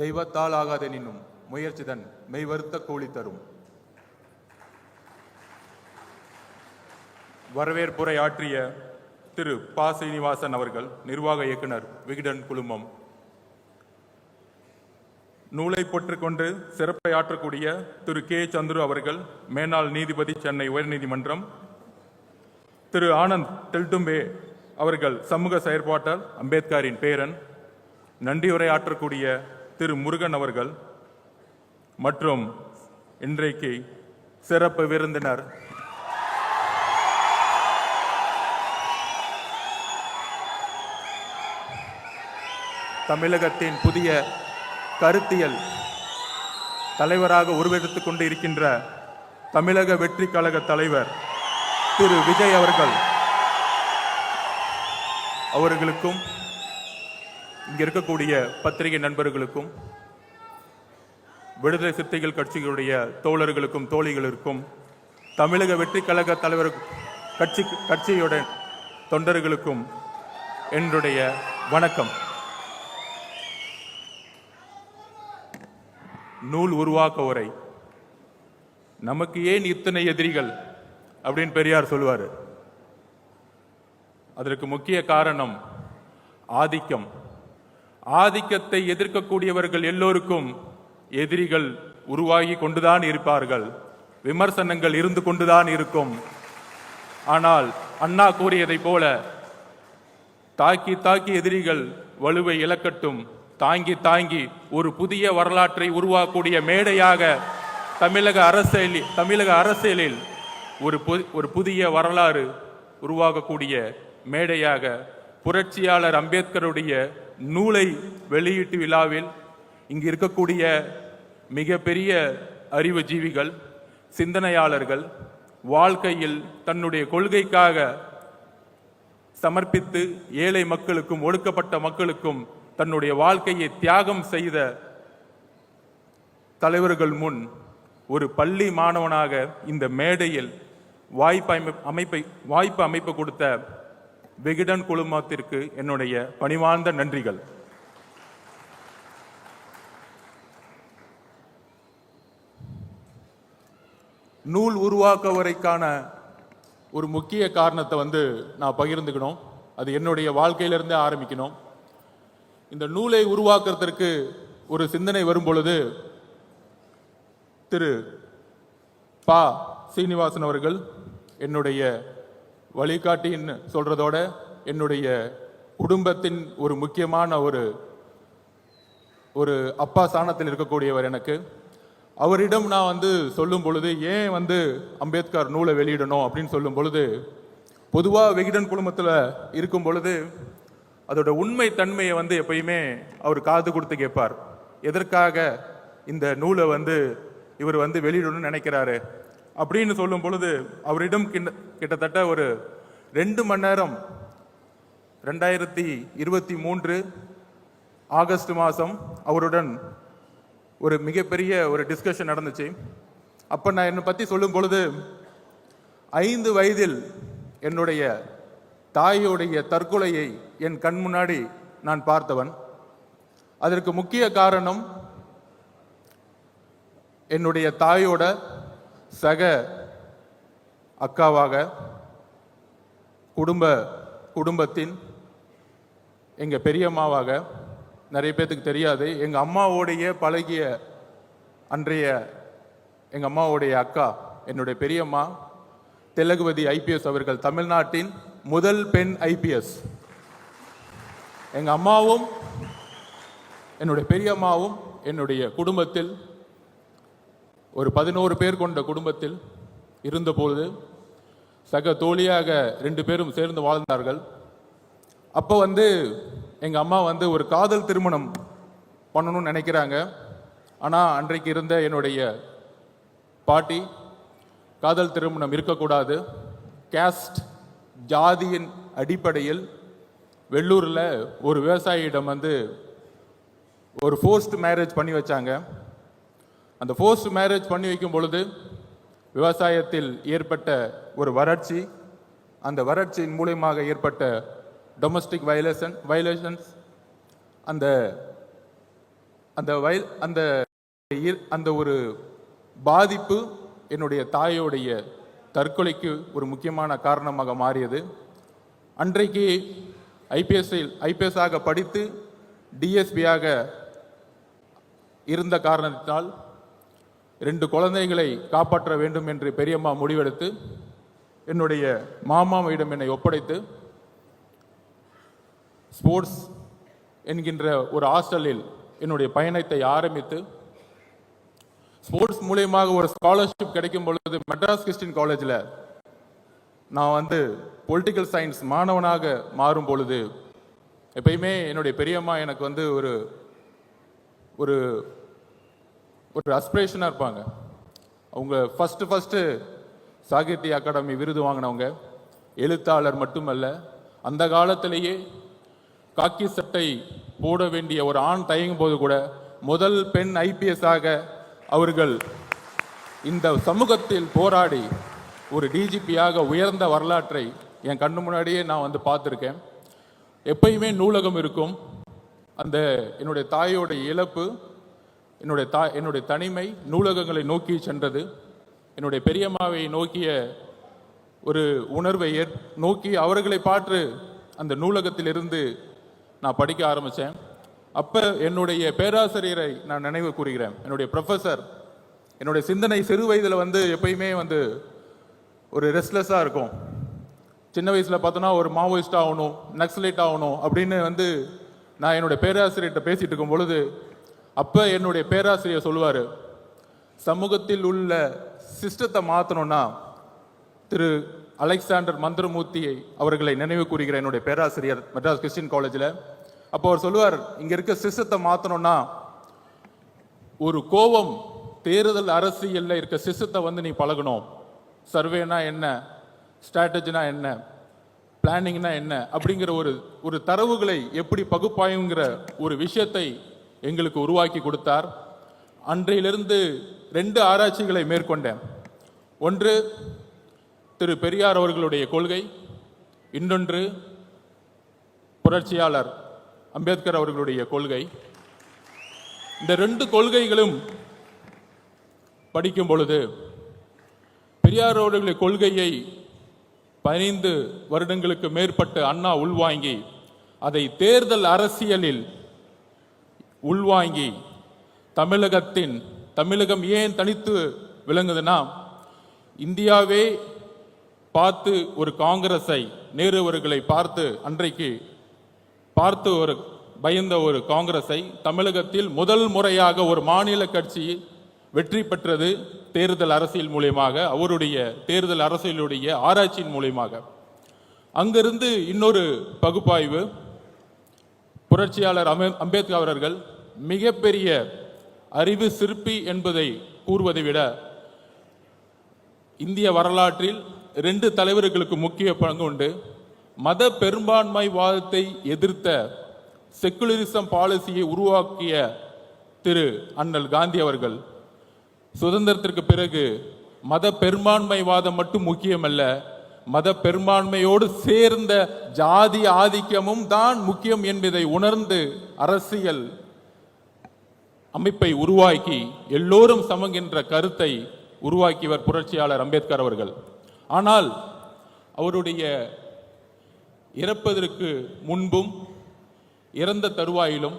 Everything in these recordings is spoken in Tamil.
தெய்வத்தால் ஆகாதெனினும் முயற்சிதன் மெய்வருத்த கூலி தரும். வரவேற்புரை ஆற்றிய திரு ப. சீனிவாசன் அவர்கள், நிர்வாக இயக்குனர், விகடன் குழுமம். நூலை பொற்றுக்கொண்டு சிறப்பை ஆற்றக்கூடிய திரு கே. சந்துரு அவர்கள், மேனாள் நீதிபதி, சென்னை உயர்நீதிமன்றம். திரு ஆனந்த் தெல்டும்பே அவர்கள், சமூக செயற்பாட்டாளர், அம்பேத்கரின் பேரன். நன்றியுரை ஆற்றக்கூடிய திரு முருகன் அவர்கள் மற்றும் இன்றைக்கு சிறப்பு விருந்தினர் தமிழகத்தின் புதிய கருத்தியல் தலைவராக உருவெடுத்துக் கொண்டு இருக்கின்ற தமிழக வெற்றி கழக தலைவர் திரு விஜய் அவர்களுக்கும் இங்க இருக்கக்கூடிய பத்திரிகை நண்பர்களுக்கும் விடுதலை சிறுத்தைகள் கட்சிகளுடைய தோழர்களுக்கும் தோழிகளுக்கும் தமிழக வெற்றி கழக தலைவர் கட்சியுடைய தொண்டர்களுக்கும் என்னுடைய வணக்கம். நூல் உருவாக்க உரை. நமக்கு ஏன் இத்தனை எதிரிகள் அப்படின்னு பெரியார் சொல்லுவார். அதற்கு முக்கிய காரணம் ஆதிக்கம். ஆதிக்கத்தை எதிர்க்கக்கூடியவர்கள் எல்லோருக்கும் எதிரிகள் உருவாகி கொண்டுதான் இருப்பார்கள், விமர்சனங்கள் இருந்து கொண்டுதான் இருக்கும். ஆனால் அண்ணா கூறியதை போல தாக்கி தாக்கி எதிரிகள் வலுவை இழக்கட்டும், தாங்கி தாங்கி ஒரு புதிய வரலாற்றை உருவாக்கக்கூடிய மேடையாக தமிழக அரசியலில் ஒரு புதிய வரலாறு உருவாகக்கூடிய மேடையாக புரட்சியாளர் அம்பேத்கருடைய நூலை வெளியீட்டு விழாவில் இங்கு இருக்கக்கூடிய மிகப்பெரிய அறிவுஜீவிகள், சிந்தனையாளர்கள், வாழ்க்கையில் தன்னுடைய கொள்கைக்காக சமர்ப்பித்து ஏழை மக்களுக்கும் ஒடுக்கப்பட்ட மக்களுக்கும் தன்னுடைய வாழ்க்கையை தியாகம் செய்த தலைவர்கள் முன் ஒரு பள்ளி மாணவனாக இந்த மேடையில் வாய்ப்பு அமைப்பு கொடுத்த விகடன் குழுமத்திற்கு என்னுடைய பணிவார்ந்த நன்றிகள். நூல் உருவாக்க வரைக்கான ஒரு முக்கிய காரணத்தை நான் பகிர்ந்துக்கணும். அது என்னுடைய வாழ்க்கையிலிருந்தே ஆரம்பிக்கணும். இந்த நூலை உருவாக்குறதற்கு ஒரு சிந்தனை வரும் பொழுது திரு ப. சீனிவாசன் அவர்கள் என்னுடைய வழிகாட்டின்னு சொல்றதோட என்னுடைய குடும்பத்தின் ஒரு முக்கியமான ஒரு அப்பா ஸ்தானத்தில் இருக்கக்கூடியவர். எனக்கு அவரிடம் நான் சொல்லும் பொழுது, ஏன் அம்பேத்கர் நூலை வெளியிடணும் அப்படின்னு சொல்லும் பொழுது, பொதுவாக விகடன் குழுமத்தில் இருக்கும் பொழுது அதோட உண்மை தன்மையை எப்பயுமே அவர் காது கொடுத்து கேட்பார். எதற்காக இந்த நூலை இவர் வெளியிடணும்னு நினைக்கிறாரு அப்படின்னு சொல்லும் பொழுது அவரிடம் கிட்டத்தட்ட ஒரு 2 மணி நேரம் 2023 ஆகஸ்ட் மாதம் அவருடன் ஒரு மிகப்பெரிய ஒரு டிஸ்கஷன் நடந்துச்சு. அப்போ நான் என்னை பற்றி சொல்லும் பொழுது, 5 வயதில் என்னுடைய தாயோடைய தற்கொலையை என் கண் முன்னாடி நான் பார்த்தவன். அதற்கு முக்கிய காரணம் என்னுடைய தாயோட சக அக்காவாக குடும்பத்தின் எங்க பெரியம்மாவாக, நிறைய பேத்துக்கு தெரியாது, எங்க அம்மாவோடைய பழகிய அன்றைய எங்க அம்மாவுடைய அக்கா, என்னுடைய பெரியம்மா திலகவதி IPS அவர்கள், தமிழ்நாட்டின் முதல் பெண் IPS. எங்க அம்மாவும் என்னுடைய பெரியம்மாவும் என்னுடைய குடும்பத்தில் ஒரு 11 பேர் கொண்ட குடும்பத்தில் இருந்தபோது சக தோழியாக 2 பேரும் சேர்ந்து வாழ்ந்தார்கள். அப்போ எங்க அம்மா ஒரு காதல் திருமணம் பண்ணணும்னு நினைக்கிறாங்க. ஆனால் அன்றைக்கு இருந்த என்னுடைய பாட்டி, காதல் திருமணம் இருக்கக்கூடாது, கேஸ்ட் ஜாதியின் அடிப்படையில் வெள்ளூரில் ஒரு விவசாயியிடம் ஒரு ஃபோர்ஸ்ட் மேரேஜ் பண்ணி வச்சாங்க. அந்த ஃபோர்ஸ்ட் மேரேஜ் பண்ணி வைக்கும் பொழுது விவசாயத்தில் ஏற்பட்ட ஒரு வறட்சி, அந்த வறட்சியின் மூலமாக ஏற்பட்ட டொமஸ்டிக் வயலேஷன்ஸ், அந்த அந்த அந்த ஒரு பாதிப்பு என்னுடைய தாயோடைய தற்கொலைக்கு ஒரு முக்கியமான காரணமாக மாறியது. அன்றைக்கு ஐபிஎஸ் ஆக படித்து டிஎஸ்பியாக இருந்த காரணத்தினால் 2 குழந்தைகளை காப்பாற்ற வேண்டும் என்று பெரியம்மா முடிவெடுத்து என்னுடைய மாமாவிடம் என்னை ஒப்படைத்து ஸ்போர்ட்ஸ் என்கின்ற ஒரு ஹாஸ்டலில் என்னுடைய பயணத்தை ஆரம்பித்து ஸ்போர்ட்ஸ் மூலியமாக ஒரு ஸ்காலர்ஷிப் கிடைக்கும் பொழுது மெட்ராஸ் கிறிஸ்டியன் காலேஜில் நான் பொலிட்டிக்கல் சயின்ஸ் மாணவனாக மாறும் பொழுது எப்பயுமே என்னுடைய பெரியம்மா எனக்கு ஒரு ஒரு ஒரு அஸ்பிரேஷனாக இருப்பாங்க. அவங்க ஃபஸ்ட்டு சாகித்ய அகாடமி விருது வாங்கினவங்க, எழுத்தாளர் மட்டுமல்ல, அந்த காலத்திலேயே காக்கி சட்டை போட வேண்டிய ஒரு ஆண் தயங்கும் போது கூட முதல் பெண் ஐபிஎஸ் ஆக அவர்கள் இந்த சமூகத்தில் போராடி ஒரு டிஜிபியாக உயர்ந்த வரலாற்றை என் கண்ணு முன்னாடியே நான் பார்த்துருக்கேன். எப்பயுமே நூலகம் இருக்கும். அந்த என்னுடைய தாயோட இழப்பு, என்னுடைய தனிமை நூலகங்களை நோக்கி சென்றது. என்னுடைய பெரியம்மாவை நோக்கிய ஒரு உணர்வை நோக்கி அவர்களை பார்த்து அந்த நூலகத்திலிருந்து நான் படிக்க ஆரம்பித்தேன். அப்போ என்னுடைய பேராசிரியரை நான் நினைவு கூறுகிறேன். என்னுடைய ப்ரொஃபஸர், என்னுடைய சிந்தனை சிறு வயதில் எப்பயுமே ஒரு ரெஸ்ட்லெஸ்ஸாக இருக்கும். சின்ன வயசில் பார்த்தோன்னா ஒரு மாவோயிஸ்ட் ஆகணும், நக்சலைட் ஆகணும் அப்படின்னு நான் என்னுடைய பேராசிரியர்கிட்ட பேசிகிட்டு இருக்கும் பொழுது அப்போ என்னுடைய பேராசிரியர் சொல்லுவார், சமூகத்தில் உள்ள சிஸ்டத்தை மாற்றணும்னா திரு அலெக்சாண்டர் மந்திரமூர்த்தியை அவர்களை நினைவு கூறுகிற என்னுடைய பேராசிரியர் மெட்ராஸ் கிறிஸ்டியன் காலேஜில். அப்போ அவர் சொல்லுவார், இங்கே இருக்க சிஸ்டத்தை மாற்றணும்னா ஒரு கோபம் தேர்தல் அரசியலில் இருக்க சிஸ்டத்தை நீ பழகணும். சர்வேனா என்ன, ஸ்ட்ராட்டஜினா என்ன, பிளானிங்னா என்ன அப்படிங்கிற ஒரு தரவுகளை எப்படி பகுப்பாயுங்கிற ஒரு விஷயத்தை எங்களுக்கு உருவாக்கி கொடுத்தார். அன்றையிலிருந்து 2 ஆராய்ச்சிகளை மேற்கொண்டேன். ஒன்று திரு பெரியார் அவர்களுடைய கொள்கை, இன்னொன்று புரட்சியாளர் அம்பேத்கர் அவர்களுடைய கொள்கை. இந்த 2 கொள்கைகளும் படிக்கும் பொழுது பெரியார் அவர்களுடைய கொள்கையை 15 வருடங்களுக்கு மேற்பட்டு அண்ணா உள்வாங்கி அதை தேர்தல் அரசியலில் உள்வாங்கி தமிழகம் ஏன் தனித்து விளங்குதுன்னா, இந்தியாவே பார்த்து ஒரு காங்கிரஸை, நேரு அவர்களை அன்றைக்கு பார்த்து ஒரு பயந்த ஒரு காங்கிரஸை தமிழகத்தில் முதல் முறையாக ஒரு மாநில கட்சி வெற்றி பெற்றது தேர்தல் அரசியல் மூலியமாக, அவருடைய தேர்தல் அரசியலுடைய ஆராய்ச்சியின் மூலியமாக. அங்கிருந்து இன்னொரு பகுப்பாய்வு, புரட்சியாளர் அம்பேத்கர் அவர்கள் மிகப்பெரிய அறிவு சிற்பி என்பதை கூறுவதை விட இந்திய வரலாற்றில் 2 தலைவர்களுக்கு முக்கிய பங்கு உண்டு. மத பெரும்பான்மைவாதத்தை எதிர்த்த செக்குலரிசம் பாலிசியை உருவாக்கிய திரு அண்ணல் காந்தி அவர்கள் சுதந்திரத்திற்கு பிறகு மத பெரும்பான்மைவாதம் மட்டும் முக்கியமல்ல, மத பெரும்பான்மையோடு சேர்ந்த ஜாதி ஆதிக்கமும் தான் முக்கியம் என்பதை உணர்ந்து அரசியல் அமைப்பை உருவாக்கி எல்லோரும் சமங்கின்ற கருத்தை உருவாக்கியவர் புரட்சியாளர் அம்பேத்கர் அவர்கள். ஆனால் அவருடைய இறப்பதற்கு முன்பும் இறந்த தருவாயிலும்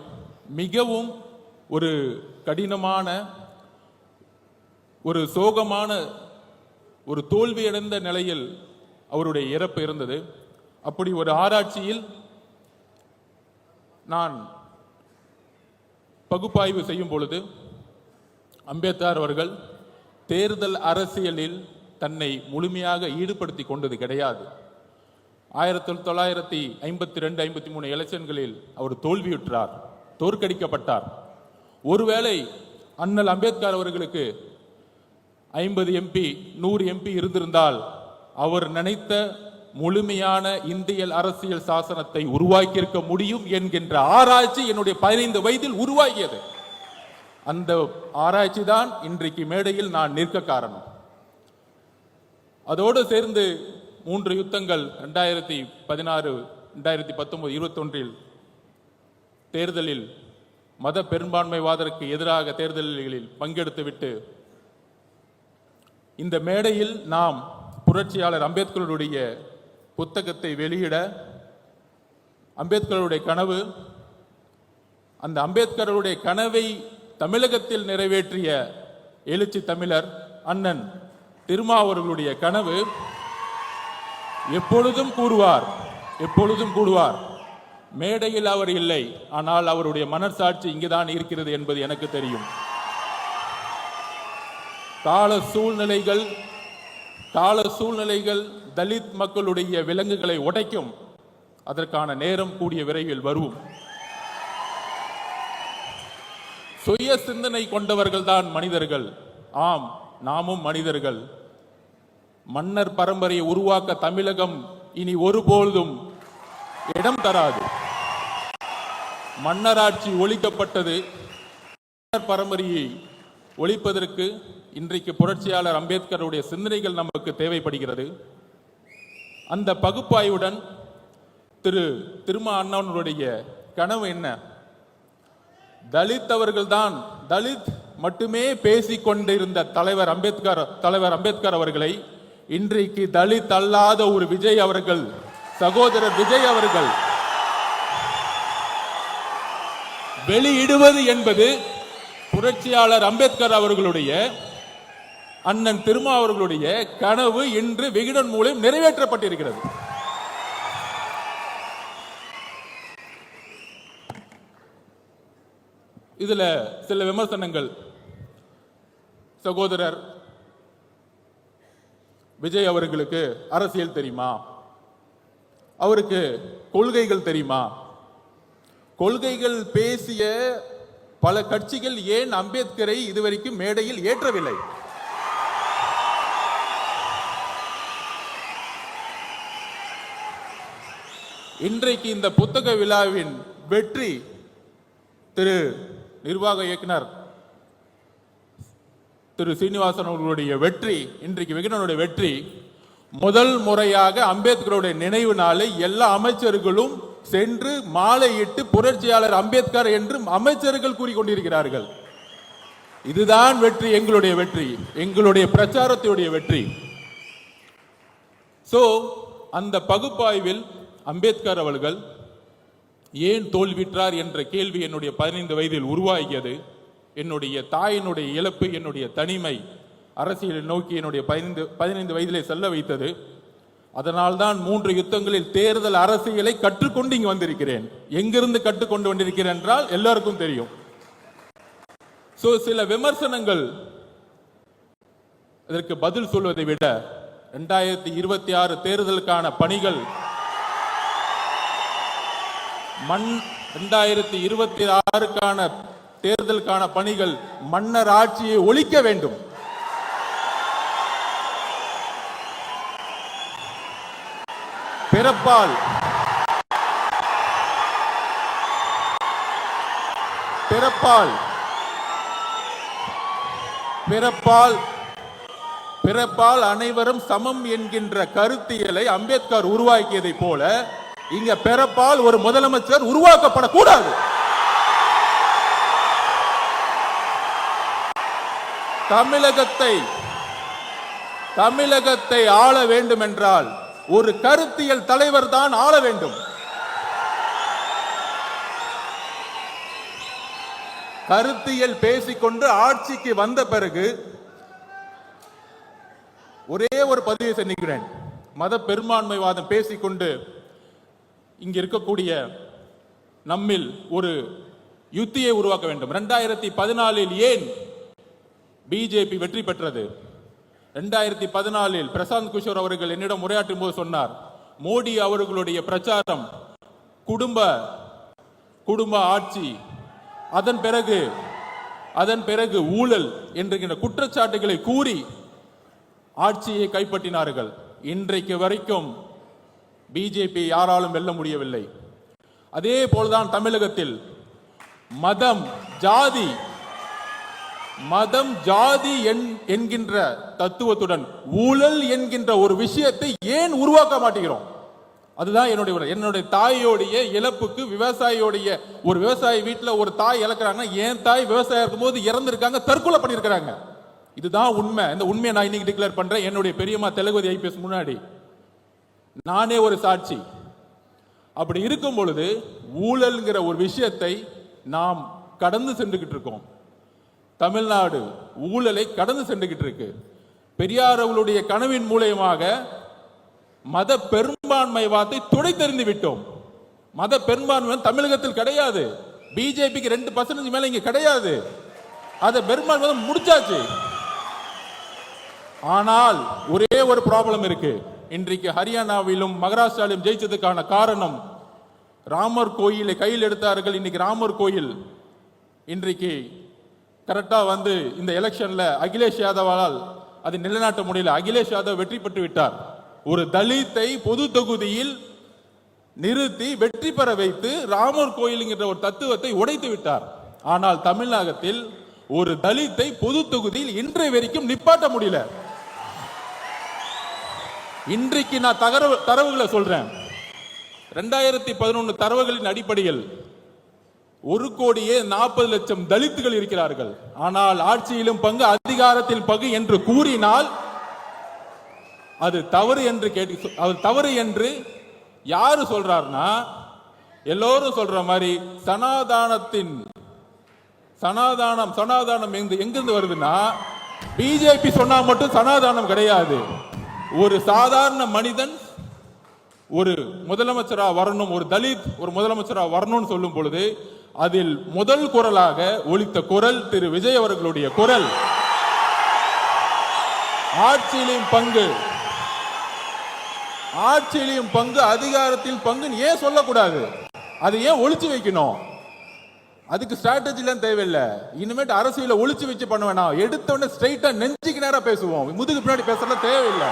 மிகவும் ஒரு கடினமான, ஒரு சோகமான, ஒரு தோல்வியடைந்த நிலையில் அவருடைய இறப்பு இருந்தது. அப்படி ஒரு ஆராய்ச்சியில் நான் பகுப்பாய்வு செய்யும் பொழுது அம்பேத்கர் அவர்கள் தேர்தல் அரசியலில் தன்னை முழுமையாக ஈடுபடுத்தி கொண்டது கிடையாது. 1952-53 எலெக்ஷன்களில் அவர் தோல்வியுற்றார், தோற்கடிக்கப்பட்டார். ஒருவேளை அண்ணல் அம்பேத்கர் அவர்களுக்கு 50 MP 100 MP இருந்திருந்தால் அவர் நினைத்த முழுமையான இந்திய அரசியல் சாசனத்தை உருவாக்கியிருக்க முடியும் என்கின்ற ஆராய்ச்சி என்னுடைய 15 வயதில் உருவாகியது. அந்த ஆராய்ச்சி தான் இன்றைக்கு மேடையில் நான் நிற்க காரணம். அதோடு சேர்ந்து 3 யுத்தங்கள் 2016, 2019, 2021 தேர்தலில் மத பெரும்பான்மைவாதற்கு எதிராக தேர்தல்களில் பங்கெடுத்துவிட்டு இந்த மேடையில் நாம் புரட்சியாளர் அம்பேத்கருடைய புத்தகத்தை வெளியிட, அம்பேத்கருடைய கனவு, அந்த அம்பேத்கருடைய கனவை தமிழகத்தில் நிறைவேற்றிய எழுச்சி தமிழர் அண்ணன் திருமாவர்களுடைய கனவு எப்பொழுதும் கூடுவார். மேடையில் அவர் இல்லை, ஆனால் அவருடைய மனசாட்சி இங்குதான் இருக்கிறது என்பது எனக்கு தெரியும். கால சூழ்நிலைகள் தலித் மக்களுடைய விலங்குகளை உடைக்கும். அதற்கான நேரம் கூடிய விரைவில் வரும். சுய சிந்தனை கொண்டவர்கள் தான் மனிதர்கள். ஆம், நாமும் மனிதர்கள். மன்னர் பரம்பரையை உருவாக்க தமிழகம் இனி ஒருபோதும் இடம் தராது. மன்னராட்சி ஒழிக்கப்பட்டது. மன்னர் பரம்பரையை ஒழிப்பதற்கு இன்றைக்கு புரட்சியாளர் அம்பேத்கருடைய சிந்தனைகள் நமக்கு தேவைப்படுகிறது. அந்த பகுப்பாய்வுடன் திருமா அண்ணனுடைய கனவு என்ன? தலித் அவர்கள்தான், தலித் மட்டுமே பேசிக் கொண்டிருந்த தலைவர் அம்பேத்கர் அவர்களை இன்றைக்கு தலித் அல்லாத ஒரு விஜய் அவர்கள், சகோதரர் விஜய் அவர்கள் வெளியிடுவது என்பது புரட்சியாளர் அம்பேத்கர் அவர்களுடைய, அண்ணன் திருமா அவர்களுடைய கனவு இன்று விகடன் மூலம் நிறைவேற்றப்பட்டிருக்கிறது. இதுல சில விமர்சனங்கள். சகோதரர் விஜய் அவர்களுக்கு அரசியல் தெரியுமா? அவருக்கு கொள்கைகள் தெரியுமா? கொள்கைகள் பேசிய பல கட்சிகள் ஏன் அம்பேத்கரை இதுவரைக்கும் மேடையில் ஏற்றவில்லை? இன்றைக்கு இந்த புத்தக விழாவின் வெற்றி, திரு நிர்வாக இயக்குனர் திரு சீனிவாசன் அவர்களுடைய வெற்றி, இன்றைக்கு விகடனுடைய வெற்றி, முதல் முறையாக அம்பேத்கருடைய நினைவு நாளை எல்லா அமைச்சர்களும் சென்று மாலையிட்டு புரட்சியாளர் அம்பேத்கர் என்று அமைச்சர்கள் கூறிக்கொண்டிருக்கிறார்கள். இதுதான் வெற்றி, எங்களுடைய வெற்றி, எங்களுடைய பிரச்சாரத்துடைய வெற்றி. அந்த பகுப்பாய்வில் அம்பேத்கர் அவர்கள் ஏன் தோல்விற்றார் என்ற கேள்வி என்னுடைய 15 வயதில் உருவாகியது. என்னுடைய தாயினுடைய இழப்பு, என்னுடைய தனிமை அரசியலை நோக்கி என்னுடைய 15 வயதிலே செல்ல வைத்தது. அதனால்தான் 3 யுத்தங்களில் தேர்தல் அரசியலை கற்றுக்கொண்டு இங்கு வந்திருக்கிறேன். எங்கிருந்து கற்றுக்கொண்டு வந்திருக்கிறேன் என்றால் எல்லாருக்கும் தெரியும். சில விமர்சனங்கள், இதற்கு பதில் சொல்வதை விட 2026 தேர்தலுக்கான பணிகள், 2026க்கான தேர்தலுக்கான பணிகள், மன்னர் ஆட்சியை ஒழிக்க வேண்டும். பிறப்பால் அனைவரும் சமம் என்கின்ற கருத்தியலை அம்பேத்கர் உருவாக்கியதை போல இங்க பிறப்பால் ஒரு முதலமைச்சர் உருவாக்கப்படக்கூடாது. தமிழகத்தை ஆள வேண்டும் என்றால் ஒரு கருத்தியல் தலைவர் தான் ஆள வேண்டும். கருத்தியல் பேசிக்கொண்டு ஆட்சிக்கு வந்த பிறகு ஒரே ஒரு பதிவை செஞ்சுக்கிறேன். மத பெரும்பான்மைவாதம் பேசிக்கொண்டு இங்க இருக்கக்கூடிய நம்மில் ஒரு யுத்தியை உருவாக்க வேண்டும். 2014 ஏன் பிஜேபி வெற்றி பெற்றது? 2014 பிரசாந்த் கிஷோர் அவர்கள் என்னிடம் உரையாற்றும் போது சொன்னார், மோடி அவர்களுடைய பிரச்சாரம் குடும்ப ஆட்சி, அதன் பிறகு ஊழல் என்கின்ற குற்றச்சாட்டுகளை கூறி ஆட்சியை கைப்பற்றினார்கள். இன்றைக்கு வரைக்கும் பிஜேபி யாராலும் வெல்ல முடியவில்லை. அதே போலதான் தமிழகத்தில் மதம் ஜாதி என்கின்ற தத்துவத்துடன் ஊழல் என்கின்ற ஒரு விஷயத்தை ஏன் உருவாக்க மாட்டேங்கிறோம்? அதுதான் என்னுடைய தாயோடைய இழப்புக்கு விவசாயியோடைய ஒரு விவசாயி வீட்டில் ஒரு தாய் இழக்கிறாங்கன்னா என் தாய் விவசாயம் இருக்கும்போது இறந்துருக்காங்க, தற்கொலை பண்ணியிருக்கிறாங்க. இதுதான் உண்மை. இந்த உண்மையை நான் இன்னைக்கு டிக்ளேர் பண்றேன். என்னுடைய பெரியம்மா தெலுங்குதி ஐபிஎஸ் முன்னாடி நானே ஒரு சாட்சி. அப்படி இருக்கும் பொழுது ஊழல்ங்கிற ஒரு விஷயத்தை நாம் கடந்து சென்றுகிட்டு இருக்கோம். தமிழ்நாடு ஊழலை கடந்து சென்றுகிட்டு இருக்கு. பெரியார் அவர்களுடைய கனவின் மூலயமாக மத பெரும்பான்மைவாதத்தை துடைத்தெறிந்து விட்டோம். மத பெரும்பான்மை தமிழகத்தில் கிடையாது. பிஜேபிக்கு 2% மேல இங்க கிடையாது. அதை பெரும்பான்மை முடிச்சாச்சு. ஆனால் ஒரே ஒரு ப்ராப்ளம் இருக்கு. இன்றைக்கு ஹரியானாவிலும் மகாராஷ்டிராவிலும் ஜெயிச்சதுக்கான காரணம் ராமர் கோயிலை கையில் எடுத்தார்கள். இன்னைக்கு ராமர் கோயில் இன்றைக்கு கரெக்டா இந்த எலெக்ஷன்ல அகிலேஷ் யாதவால் அது நிலைநாட்ட முடியல. அகிலேஷ் யாதவ் வெற்றி பெற்று விட்டார். ஒரு தலித்தை பொது தொகுதியில் நிறுத்தி வெற்றி பெற வைத்து ராமர் கோயிலுங்கிற ஒரு தத்துவத்தை உடைத்து விட்டார். ஆனால் தமிழகத்தில் ஒரு தலித்தை பொது தொகுதியில் இன்றைய வரைக்கும் நிப்பாட்ட முடியல. இன்றைக்கு நான் தரவுகளை சொல்றேன். 2011 தரவுகளின் அடிப்படையில் 1,40,00,000 தலித்துகள் இருக்கிறார்கள். ஆனால் ஆட்சியிலும் பங்கு, அதிகாரத்தில் பங்கு என்று கூறினால் அது தவறு என்று அது தவறு என்று யாரு சொல்றாருன்னா, எல்லோரும் சொல்ற மாதிரி சனாதானம் எங்கிருந்து வருதுன்னா, பிஜேபி சொன்னா மட்டும் சனாதானம் கிடையாது. ஒரு சாதாரண மனிதன் ஒரு முதலமைச்சரா வரணும், ஒரு தலித் ஒரு முதலமைச்சரா வரணும்னு சொல்லும் பொழுது அதில் முதல் குரலாக ஒலித்த குரல் திரு விஜய் அவர்களுடைய குரல். ஆட்சியிலும் பங்கு, அதிகாரத்தில் பங்கு ஏன் சொல்லக்கூடாது? அதை ஏன் ஒளிச்சு வைக்கணும்? அதுக்கு ஸ்ட்ராட்டஜிலாம் தேவையில்லை. இனிமேட்டு அரசியல ஒளிச்சு வச்சு பண்ண வேணாம். எடுத்தவொடனே ஸ்ட்ரைட்டா நெஞ்சுக்கு நேரா பேசுவோம். முதுகு பின்னாடி பேசலாம் தேவையில்லை.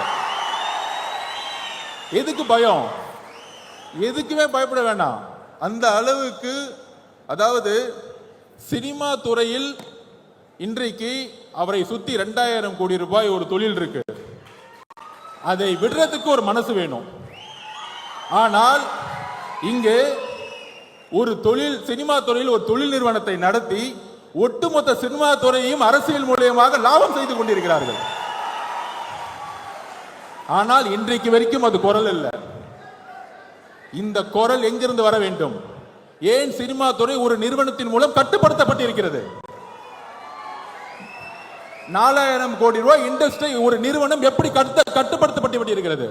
எதுக்கு பயம்? எதுக்குமே பயப்பட வேண்டாம். அந்த அளவுக்கு, அதாவது சினிமா துறையில் இன்றைக்கு அவரை சுத்தி 2000 கோடி ரூபாய் ஒரு தொழில் இருக்கு. அதை விடுறதுக்கு ஒரு மனசு வேணும். ஆனால் இங்கே ஒரு சினிமா துறையில் ஒரு தொழில் நிறுவனத்தை நடத்தி ஒட்டுமொத்த சினிமா துறையையும் அரசியல் மூலமாக லாபம் செய்து கொண்டிருக்கிறார்கள். ஆனால் இன்றைக்கு வரைக்கும் அது குரல் இல்லை. இந்த குரல் எங்கிருந்து வர வேண்டும்? ஏன் சினிமா துறை ஒரு நிறுவனத்தின் மூலம் கட்டுப்படுத்தப்பட்டிருக்கிறது? 4000 கோடி ரூபாய் இண்டஸ்ட்ரி ஒரு நிறுவனம் எப்படி கட்டுப்படுத்தப்பட்டிருக்கிறது?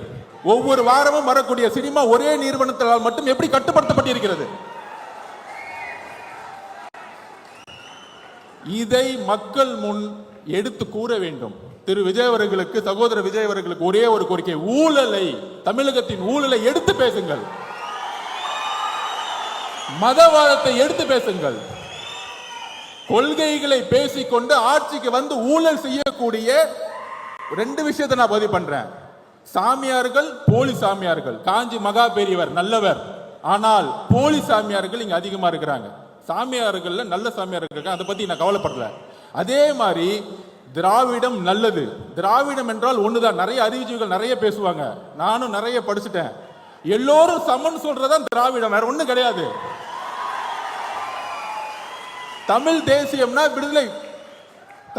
ஒவ்வொரு வாரமும் வரக்கூடிய சினிமா ஒரே நிறுவனத்தால் மட்டும் எப்படி கட்டுப்படுத்தப்பட்டிருக்கிறது? இதை மக்கள் முன் எடுத்து கூற வேண்டும். திரு விஜய் அவர்களுக்கு, சகோதரர் விஜய் அவர்களுக்கு ஒரே ஒரு கோரிக்கை, ஊழலை, தமிழகத்தின் ஊழலை எடுத்து பேசுங்கள். மதவாதத்தை எடுத்து பேசுங்கள். கொள்கைகளை பேசிக்கொண்டு ஆட்சிக்கு வந்து ஊழல் செய்யக்கூடிய 2 விஷயத்தை நான் பதிவு பண்றேன். சாமியார்கள், போலி சாமியார்கள். காஞ்சி மகா பெரியவர் நல்லவர், ஆனால் போலி சாமியார்கள் இங்க அதிகமா இருக்கிறாங்க. சாமியார்கள் நல்ல சாமியார்கள் இருக்காங்க, அதை பத்தி நான் கவலைப்படல. அதே மாதிரி திராவிடம் நல்லது. திராவிடம் என்றால் ஒண்ணுதான். நிறைய அறிவுஜீவிகள் நிறைய பேசுவாங்க, நானும் நிறைய படிச்சுட்டேன். எல்லோரும் சமன் சொல்றதான் திராவிடம், வேற ஒண்ணும் கிடையாது. தமிழ் தேசியம்னா விடுதலை,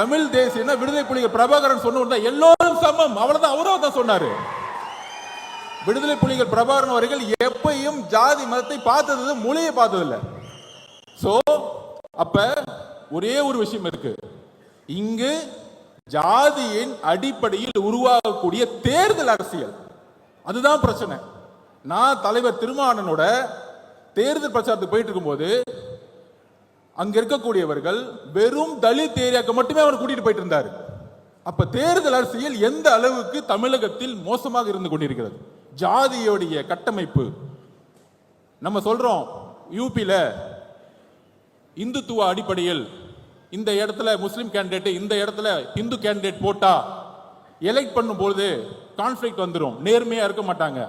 தமிழ் தேசியம்னா விடுதலை புலிகள் பிரபாகரன் சொன்ன எல்லோரும் சமம், அவ்வளவுதான். அவரும் தான் சொன்னாரு. விடுதலை புலிகள் பிரபாகரன் அவர்கள் எப்பையும் ஜாதி மதத்தை பார்த்தது, மொழியை பார்த்ததில்லை. சோ அப்ப ஒரே ஒரு விஷயம் இருக்கு, இங்கு ஜாதியின் அடிப்படையில் உருவாகக்கூடிய தேர்தல் அரசியல், அதுதான் பிரச்சனை. நான் தலைவர் திருமாவளவனோட தேர்தல் பிரச்சாரத்துக்கு போயிட்டு இருக்கும்போது அங்க இருக்கக்கூடியவர்கள் வெறும் தலித் ஏரியாக்கு மட்டுமே அவர் கூட்டிட்டு போயிட்டு இருந்தாரு. அப்ப தேர்தல் அரசியல் எந்த அளவுக்கு தமிழகத்தில் மோசமாக இருந்து கொண்டிருக்கிறது. ஜாதியோடைய கட்டமைப்பு. நம்ம சொல்றோம் யூபியில இந்துத்துவ அடிப்படையில் இந்த இடத்துல முஸ்லிம் கேண்டிடேட், இந்த இடத்துல இந்து கேண்டிடேட் போட்டா எலெக்ட் பண்ணும்போது கான்ஃபிளிக்ட் வந்துடும், நேர்மையா இருக்க மாட்டாங்க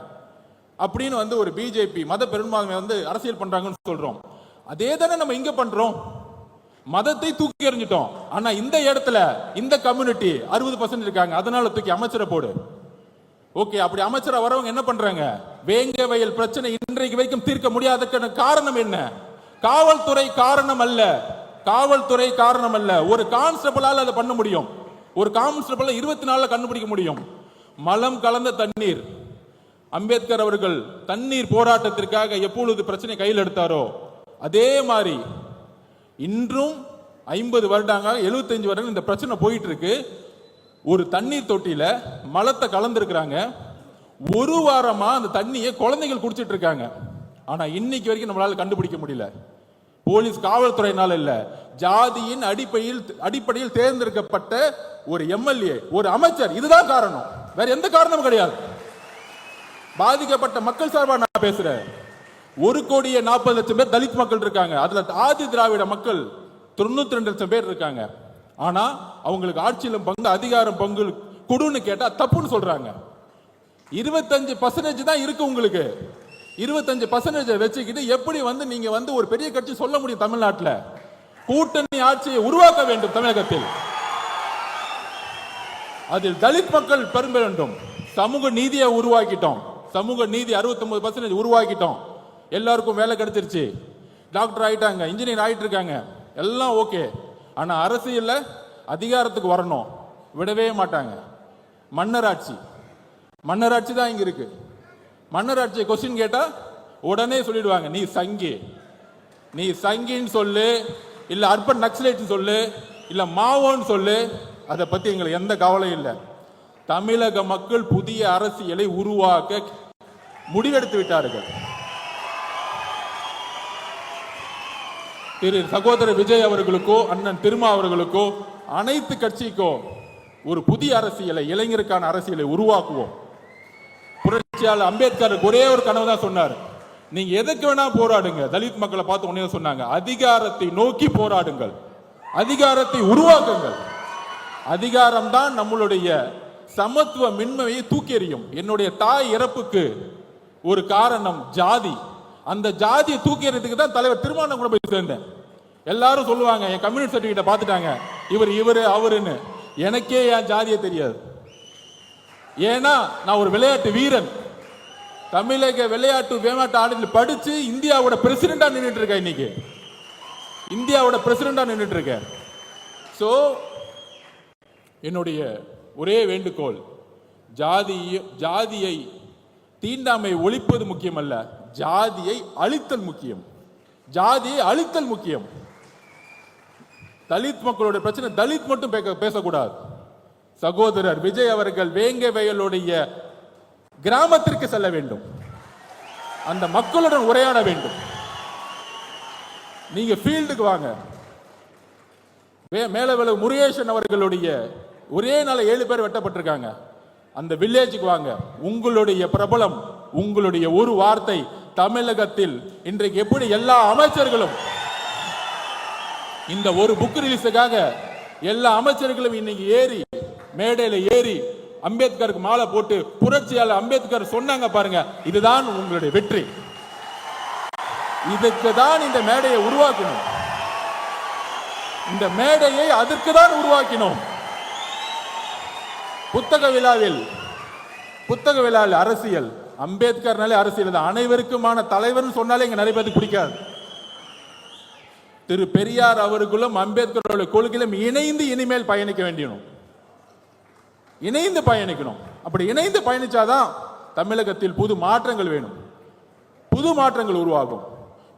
அப்படின்னு ஒரு பிஜேபி மத பெரும்பான்மை அரசியல் பண்றாங்கன்னு சொல்றோம். அதே தானே நம்ம இங்க பண்றோம். மதத்தை தூக்கி எறிஞ்சிட்டோம். ஆனா இந்த இடத்துல இந்த கம்யூனிட்டி 60% இருக்காங்க, அதனால தூக்கி அமைச்சரை போடு. ஓகே, அப்படி அமைச்சரா வரவங்க என்ன பண்றாங்க? வேங்க வயல் பிரச்சனை இன்றைக்கு வரைக்கும் தீர்க்க முடியாததுக்கான காரணம் என்ன? காவல்துறை காரணம் அல்ல, காவல்துறை காரணம் அல்ல. ஒரு கான்ஸ்டபிளால் அதை பண்ண முடியும், ஒரு கான்ஸ்டபிள் 24 கண்டுபிடிக்க முடியும். மலம் கலந்த தண்ணீர், அம்பேத்கர் அவர்கள் தண்ணீர் போராட்டத்திற்காக எப்பொழுது பிரச்சனை கையில் எடுத்தாரோ அதே மாதிரி இன்றும் 50 வருடங்கள் 75 வருடங்கள் இந்த பிரச்சனை போயிட்டு இருக்கு. ஒரு தண்ணீர் தொட்டியில மலத்தை கலந்துருக்கிறாங்க. ஒரு வாரமா அந்த தண்ணியை குழந்தைகள் குடிச்சிட்டு இருக்காங்க. ஆனா இன்னைக்கு வரைக்கும் நம்மளால கண்டுபிடிக்க முடியல. போலீஸ் காவல்துறையினால இல்ல, ஜாதியின் அடிப்படையில் தேர்ந்தெடுக்கப்பட்ட ஒரு எம்எல்ஏ, ஒரு அமைச்சர், இதுதான் காரணம். வேற எந்த காரணமும் கிடையாது. பாதிக்கப்பட்ட மக்கள் சார்பா நான் பேசுறேன். 1,40,00,000 பேர் தலித் மக்கள் இருக்காங்க. அதுல ஆதி திராவிட மக்கள் 92,00,000 பேர் இருக்காங்க. ஆனா அவங்களுக்கு ஆட்சியிலும் பங்கு, அதிகாரம் பங்கு கொடுன்னு கேட்டா தப்புன்னு சொல்றாங்க. 25% தான் இருக்கு உங்களுக்கு. 25% வச்சுக்கிட்டு எப்படி நீங்க ஒரு பெரிய கட்சி சொல்ல முடியும்? தமிழ்நாட்டில் கூட்டணி ஆட்சியை உருவாக்க வேண்டும். தமிழகத்தில் அதில் தலித் மக்கள் பெரும்ப வேண்டும். சமூக நீதியை உருவாக்கிட்டோம். சமூக நீதி 69% உருவாக்கிட்டோம். எல்லாருக்கும் வேலை கிடைச்சிருச்சு, டாக்டர் ஆயிட்டாங்க, இன்ஜினியர் ஆயிட்டு இருக்காங்க, எல்லாம் ஓகே. ஆனா அரசியல்ல அதிகாரத்துக்கு வரணும், விடவே மாட்டாங்க. மன்னராட்சி, மன்னராட்சி தான் இங்க இருக்கு. மன்னராட்சியை கொஸ்டின் கேட்டா உடனே சொல்லிடுவாங்க, நீ சங்கி, நீ சங்கின்னு சொல்லு, இல்ல அர்பன் நக்சலைட் சொல்லு, இல்ல மாவோன்னு சொல்லு, அதை பத்தி எங்களுக்கு எந்த கவலையும் இல்லை. தமிழக மக்கள் புதிய அரசியலை உருவாக்க முடிவெடுத்து விட்டார்கள். திரு சகோதரர் விஜய் அவர்களுக்கோ அண்ணன் திருமா அவர்களுக்கோ அனைத்து கட்சிக்கோ ஒரு புதிய அரசியலை, இளைஞருக்கான அரசியலை உருவாக்குவோம். புரட்சியாளர் அம்பேத்கர் ஒரே ஒரு கனவு தான் சொன்னார், நீங்க எதுக்கு வேணா போராடுங்க. தலித் மக்களை பார்த்து உடனே சொன்னாங்க, அதிகாரத்தை நோக்கி போராடுங்கள், அதிகாரத்தை உருவாக்குங்கள். அதிகாரம் தான் நம்மளுடைய சமத்துவ மின்மையை தூக்கி எறியும். என்னுடைய தாய் இறப்புக்கு ஒரு காரணம் ஜாதி. அந்த ஜாதியை தூக்கி எறியதுக்கு தான் தலைவர் திருமாவளவன் கூட போய் சேர்ந்தேன். எல்லாரும் சொல்லுவாங்க, என் கம்யூனிஸ்ட் சர்டிபிகேட்டை பார்த்துட்டாங்க, இவரு அவருன்னு. எனக்கே என் ஜாதியை தெரியாது. ஏன்னா நான் ஒரு விளையாட்டு வீரன். தமிழக விளையாட்டு ஆடில் படிச்சு இந்தியாவோட பிரசிடண்டா நின்றுட்டு இருக்கேன். இன்னைக்கு இந்தியாவோட பிரசிடண்டா நின்றுட்டு இருக்கேன். சோ என்னுடைய ஒரே வேண்டுகோள், ஜாதியை தீண்டாமை ஒழிப்பது முக்கியம் அல்ல, ஜாதியை அழித்தல் முக்கியம். ஜாதியை அழித்தல் முக்கியம். தலித் மக்களுடைய பிரச்சனை தலித் மட்டும் பேசக்கூடாது. சகோதரர் விஜய் அவர்கள் வேங்க வயலுடைய கிராமத்திற்கு செல்ல வேண்டும், அந்த மக்களுடன் உரையாட வேண்டும். நீங்க ஃபீல்டுக்கு வாங்க. மேலவளவு முருகேசன் அவர்களுடைய ஒரே நாள் 7 பேர் வெட்டப்பட்டிருக்காங்க. அந்த வில்லேஜுக்கு வாங்க. உங்களுடைய பிரபலம், உங்களுடைய ஒரு வார்த்தை தமிழகத்தில் இன்றைக்கு எப்படி எல்லா அமைச்சர்களும் இந்த ஒரு புக் ரிலீஸுக்காக எல்லா அமைச்சர்களும் இன்னைக்கு ஏறி மேடையில ஏறி அம்பேத்கருக்கு மாலை போட்டு புரட்சியாளர் அம்பேத்கர் சொன்னாங்க பாருங்க, இதுதான் உங்களுடைய வெற்றி. இதுக்கு தான் இந்த மேடையை உருவாக்கணும். இந்த மேடையை அதற்கு தான் உருவாக்கினோம். புத்தக விழாவில் அரசியல், அம்பேத்கர்னாலே அரசியல் தான். அனைவருக்குமான தலைவர் சொன்னாலே இங்க நிறைய பேருக்கு பிடிக்காது. திரு பெரியார் அவர்களும் அம்பேத்கரோட கொள்கையிலும் இணைந்து இனிமேல் பயணிக்க வேண்டியணும், இணைந்து பயணிக்கணும். அப்படி இணைந்து பயணிச்சாதான் தமிழகத்தில் புது மாற்றங்கள் வேணும், புது மாற்றங்கள் உருவாகும்.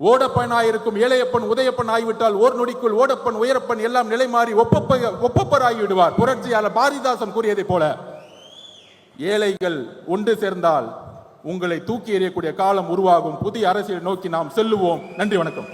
ஓடப்பனாயிருக்கும் ஏழையப்பன் உதயப்பன் ஆகிவிட்டால் ஓர் நொடிக்குள் ஓடப்பன் உயரப்பன் எல்லாம் நிலை மாறி ஒப்பப்பர் ஆகிவிடுவார். புரட்சியாளர் பாரதிதாசன் கூறியதை போல ஏழைகள் ஒன்று சேர்ந்தால் உங்களை தூக்கி எறியக்கூடிய காலம் உருவாகும். புதிய அரசியலை நோக்கி நாம் செல்லுவோம். நன்றி, வணக்கம்.